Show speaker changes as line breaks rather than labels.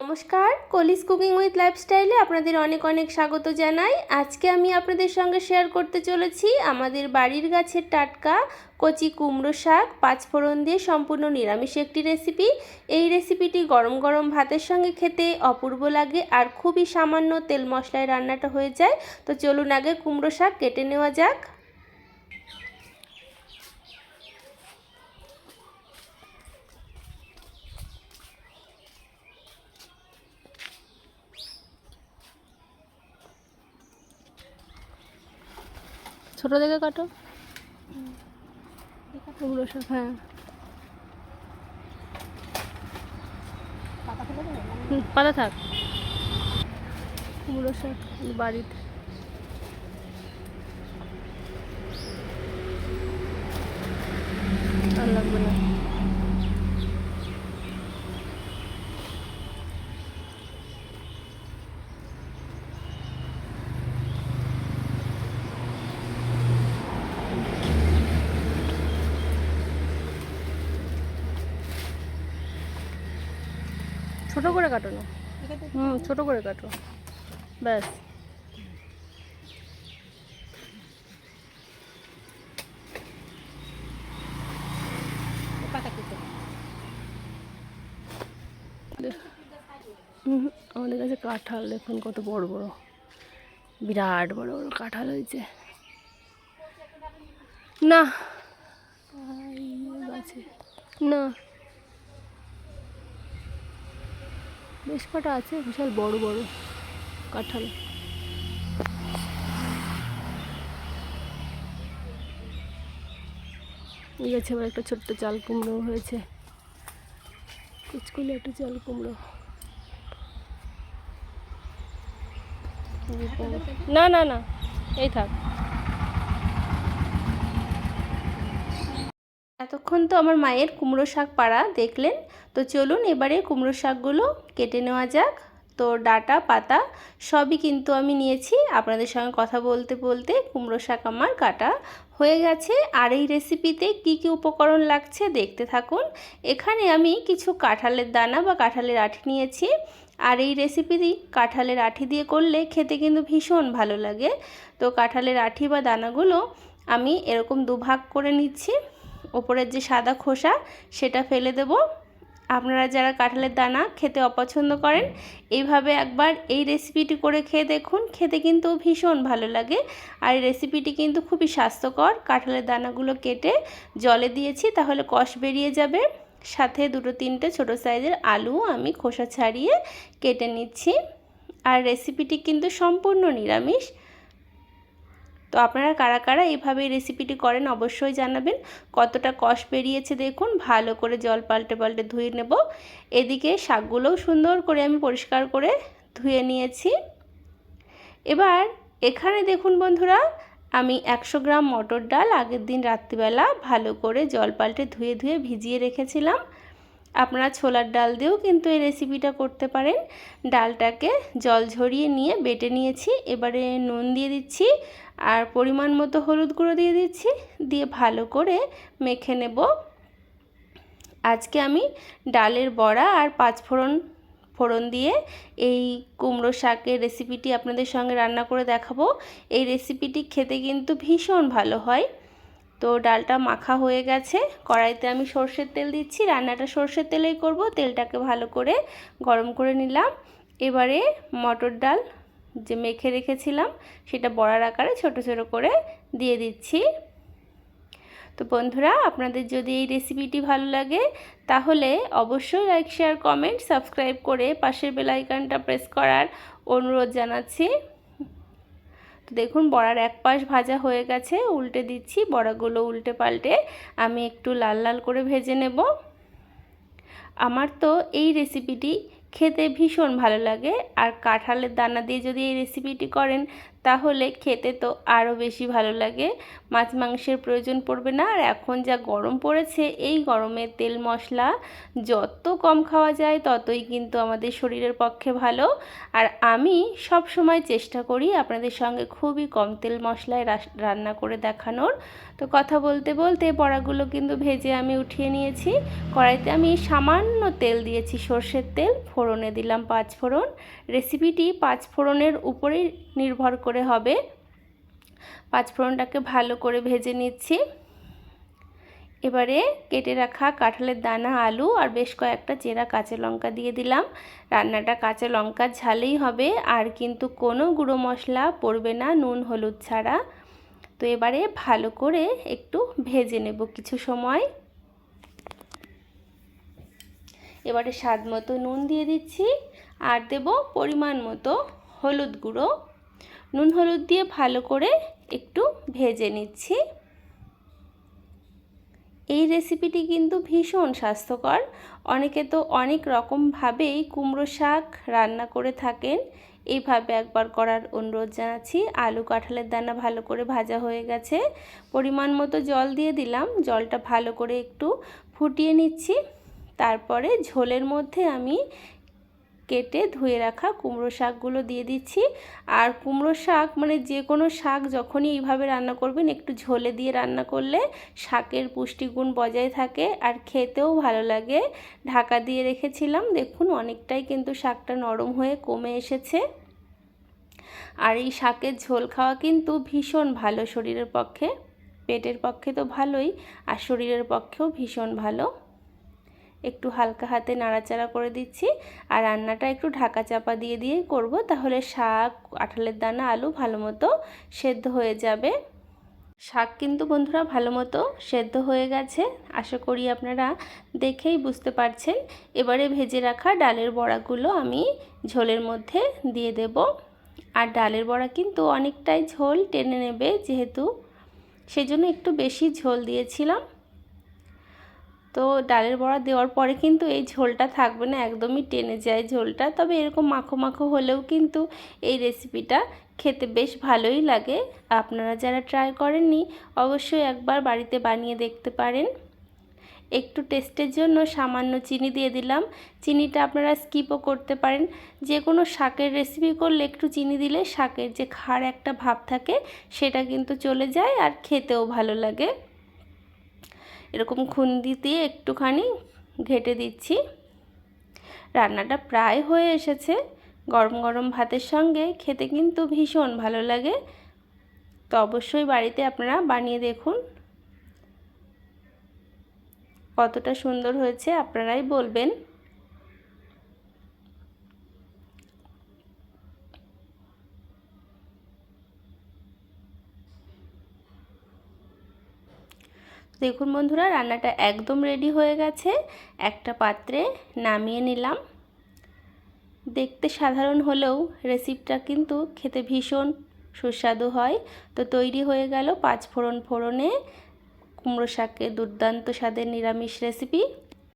নমস্কার, কলিস cooking with লাইফস্টাইলে আপনাদের অনেক অনেক স্বাগত জানাই। আজকে আমি আপনাদের সঙ্গে শেয়ার করতে চলেছি আমাদের বাড়ির গাছের টাটকা কচি কুমড়ো শাক পাঁচফোড়ন দিয়ে সম্পূর্ণ নিরামিষ একটি রেসিপি। এই রেসিপিটি গরম গরম ভাতের সঙ্গে খেতে অপূর্ব লাগে আর খুবই সামান্য তেল মশলায় রান্নাটা হয়ে যায়। তো চলুন আগে কুমড়ো শাক কেটে নেওয়া যাক। ছোটো দেখে কাটো কুমড়ো শাক। হ্যাঁ, পাতা থাক। কুমড়ো শাক বাড়িতে আর লাগবে না। ছোটো করে কাটো না, ছোটো করে কাটো, ব্যাস। আমাদের কাছে কাঁঠাল দেখুন কত বড় বড়, বিরাট বড় বড় কাঁঠাল হয়েছে। না গাছে না, বেশ কটা আছে, বিশাল বড় বড় কাঁঠাল। এই গাছে আবার একটা ছোট্ট চাল কুমড়ো হয়েছে, কুচকুলে একটা চাল কুমড়ো। না না না, এই থাক। এতক্ষণ তো আমার মায়ের কুমড়ো শাক পাড়া দেখলেন। তো চলুন এবারে কুমড়ো শাকগুলো কেটে নেওয়া যাক। তো ডাঁটা পাতা সবই কিন্তু আমি নিয়েছি। আপনাদের সঙ্গে কথা বলতে বলতে কুমড়ো শাক আমার কাটা হয়ে গেছে। আর এই রেসিপিতে কি কি উপকরণ লাগছে দেখতে থাকুন। এখানে আমি কিছু কাঁঠালের দানা বা কাঁঠালের আঁটি নিয়েছি। আর এই রেসিপিটি কাঁঠালের আঁটি দিয়ে করলে খেতে কিন্তু ভীষণ ভালো লাগে। তো কাঁঠালের আঁটি বা দানাগুলো আমি এরকম দুভাগ করে নিচ্ছি। ওপরের যে সাদা খোসা সেটা ফেলে দেব। আপনারা যারা কাঁঠালের দানা খেতে অপছন্দ করেন, এইভাবে একবার এই রেসিপিটি করে খেয়ে দেখুন, খেতে কিন্তু ভীষণ ভালো লাগে। আর এই রেসিপিটি কিন্তু খুবই স্বাস্থ্যকর। কাঁঠালের দানাগুলো কেটে জলে দিয়েছি, তাহলে কষ বেরিয়ে যাবে। সাথে দুটো তিনটে ছোটো সাইজের আলু আমি খোসা ছাড়িয়ে কেটে নিচ্ছি। আর রেসিপিটি কিন্তু সম্পূর্ণ নিরামিষ। তো আপনারা কারা কারা এইভাবে এই রেসিপিটি করেন অবশ্যই জানাবেন। কতটা কষ বেরিয়েছে দেখুন। ভালো করে জল পাল্টে পাল্টে ধুয়ে নেব। এদিকে শাকগুলোও সুন্দর করে আমি পরিষ্কার করে ধুয়ে নিয়েছি। এবার এখানে দেখুন বন্ধুরা, আমি 100 গ্রাম মটর ডাল আগের দিন রাত্রিবেলা ভালো করে জল পাল্টে ধুয়ে ধুয়ে ভিজিয়ে রেখেছিলাম। আপনারা ছোলার ডাল দিয়েও কিন্তু এই রেসিপিটা করতে পারেন। ডালটাকে জল ঝরিয়ে নিয়ে বেটে নিয়েছি। এবারে নুন দিয়ে দিচ্ছি আর পরিমাণ মতো হলুদ গুঁড়ো দিয়ে দিচ্ছি, দিয়ে ভালো করে মেখে নেব। আজকে আমি ডালের বড়া আর ফোড়ন দিয়ে এই কুমড়ো শাকের রেসিপিটি আপনাদের সঙ্গে রান্না করে দেখাবো। এই রেসিপিটি খেতে কিন্তু ভীষণ ভালো হয়। তো ডালটা মাখা হয়ে গেছে। কড়াইতে আমি সর্ষের তেল দিচ্ছি। রান্নাটা সর্ষের তেলেই করব। তেলটাকে ভালো করে গরম করে নিলাম। এবারে মটর ডাল যে মেখে রেখেছিলাম সেটা বড়ার আকারে ছোট ছোট করে দিয়ে দিচ্ছি। তো বন্ধুরা, আপনাদের যদি এই রেসিপিটি ভালো লাগে তাহলে অবশ্যই লাইক শেয়ার কমেন্ট সাবস্ক্রাইব করে পাশের বেল আইকনটা প্রেস করার অনুরোধ জানাচ্ছি। তো দেখুন বড়ার এক পাশ ভাজা হয়ে গেছে, উল্টে দিচ্ছি। বড়াগুলো উল্টে পাল্টে আমি একটু লাল লাল করে ভেজে নেব। আমার তো এই রেসিপিটি খেতে ভীষণ ভালো লাগে। আর কাঁঠালের দানা দিয়ে যদি এই রেসিপিটি করেন তাহলে খেতে তো আরও বেশি ভালো লাগে, মাছ মাংসের প্রয়োজন পড়বে না। আর এখন যা গরম পড়েছে, এই গরমে তেল মশলা যত কম খাওয়া যায় ততই কিন্তু আমাদের শরীরের পক্ষে ভালো। আর আমি সব সময় চেষ্টা করি আপনাদের সঙ্গে খুবই কম তেল মশলায় রান্না করে দেখানোর। তো কথা বলতে বলতে বড়াগুলো কিন্তু ভেজে আমি উঠিয়ে নিয়েছি। কড়াইতে আমি সামান্য তেল দিয়েছি, সর্ষের তেল, ফোড়নে দিলাম 5 ফোড়ন। রেসিপিটি 5 ফোড়নের উপরেই নির্ভর করে হবে। 5 ফোড়নটাকে ভালো করে ভেজে নিচ্ছি। এবারে কেটে রাখা কাঁঠালের দানা, আলু আর বেশ কয়েকটা চেরা কাঁচা লঙ্কা দিয়ে দিলাম। রান্নাটা কাঁচা লঙ্কার ঝালেই হবে, আর কিন্তু কোনো গুঁড়ো মশলা পড়বে না, নুন হলুদ ছাড়া। তো এবারে ভালো করে একটু ভেজে নেব কিছু সময়। এবারে স্বাদ মতো নুন দিয়ে দিচ্ছি, আর দেব পরিমাণ মতো হলুদ গুঁড়ো। নুন হলুদ দিয়ে ভালো করে একটু ভেজে নিচ্ছি। এই রেসিপিটি কিন্তু ভীষণ স্বাস্থ্যকর। অনেকে তো অনেক রকমভাবেই কুমড়ো শাক রান্না করে থাকেন, এইভাবে একবার করার অনুরোধ জানাচ্ছি। আলু কাঁঠালের দানা ভালো করে ভাজা হয়ে গেছে, পরিমাণ মতো জল দিয়ে দিলাম। জলটা ভালো করে একটু ফুটিয়ে নিচ্ছি। তারপরে ঝোলের মধ্যে আমি কেটে ধুয়ে রাখা কুমড়ো শাকগুলো দিয়ে দিচ্ছি। আর কুমড়ো শাক মানে যে কোনো শাক যখনই এইভাবে রান্না করবেন, একটু ঝোলে দিয়ে রান্না করলে শাকের পুষ্টিগুণ বজায় থাকে আর খেতেও ভালো লাগে। ঢাকা দিয়ে রেখেছিলাম, দেখুন অনেকটাই কিন্তু শাকটা নরম হয়ে কমে এসেছে। আর এই শাকের ঝোল খাওয়া কিন্তু ভীষণ ভালো শরীরের পক্ষে, পেটের পক্ষে তো ভালোই, আর শরীরের পক্ষেও ভীষণ ভালো। একটু হালকা হাতে নাড়াচাড়া করে দিচ্ছি। আর রান্নাটা একটু ঢাকা চাপা দিয়ে দিয়েই করব, তাহলে শাক, কাঁঠালের দানা, আলু ভালো মতো সেদ্ধ হয়ে যাবে। শাক কিন্তু বন্ধুরা ভালো মতো সেদ্ধ হয়ে গেছে, আশা করি আপনারা দেখেই বুঝতে পারছেন। এবারে ভেজে রাখা ডালের বড়াগুলো আমি ঝোলের মধ্যে দিয়ে দেব। আর ডালের বড়া কিন্তু অনেকটাই ঝোল টেনে নেবে, যেহেতু সেজন্য একটু বেশি ঝোল দিয়েছিলাম। তো ডালের বড়া দেওয়ার পরে কিন্তু এই ঝোলটা থাকবে না, একদমই টেনে যায় ঝোলটা। তবে এরকম মাখো মাখো হলেও কিন্তু এই রেসিপিটা খেতে বেশ ভালোই লাগে। আপনারা যারা ট্রাই করেননি অবশ্যই একবার বাড়িতে বানিয়ে দেখতে পারেন। একটু টেস্টের জন্য সামান্য চিনি দিয়ে দিলাম। চিনিটা আপনারা স্কিপও করতে পারেন। যে কোনো শাকের রেসিপি করলে একটু চিনি দিলে শাকের যে খাড় একটা ভাব থাকে সেটা কিন্তু চলে যায়, আর খেতেও ভালো লাগে। এরকম খুন্তি দিয়ে একটুখানি ঘেটে দিচ্ছি। রান্নাটা প্রায় হয়ে এসেছে। গরম গরম ভাতের সঙ্গে খেতে কিন্তু ভীষণ ভালো লাগে। তো অবশ্যই বাড়িতে আপনারা বানিয়ে দেখুন, কতটা সুন্দর হয়েছে আপনারাই বলবেন। দেখুন বন্ধুরা, রান্নাটা একদম রেডি হয়ে গেছে। একটা পাত্রে নামিয়ে নিলাম। দেখতে সাধারণ হলেও রেসিপিটা কিন্তু খেতে ভীষণ সুস্বাদু হয়। তো তৈরি হয়ে গেল 5 ফোড়নে কুমড়ো শাকের দুর্দান্ত স্বাদের নিরামিষ রেসিপি।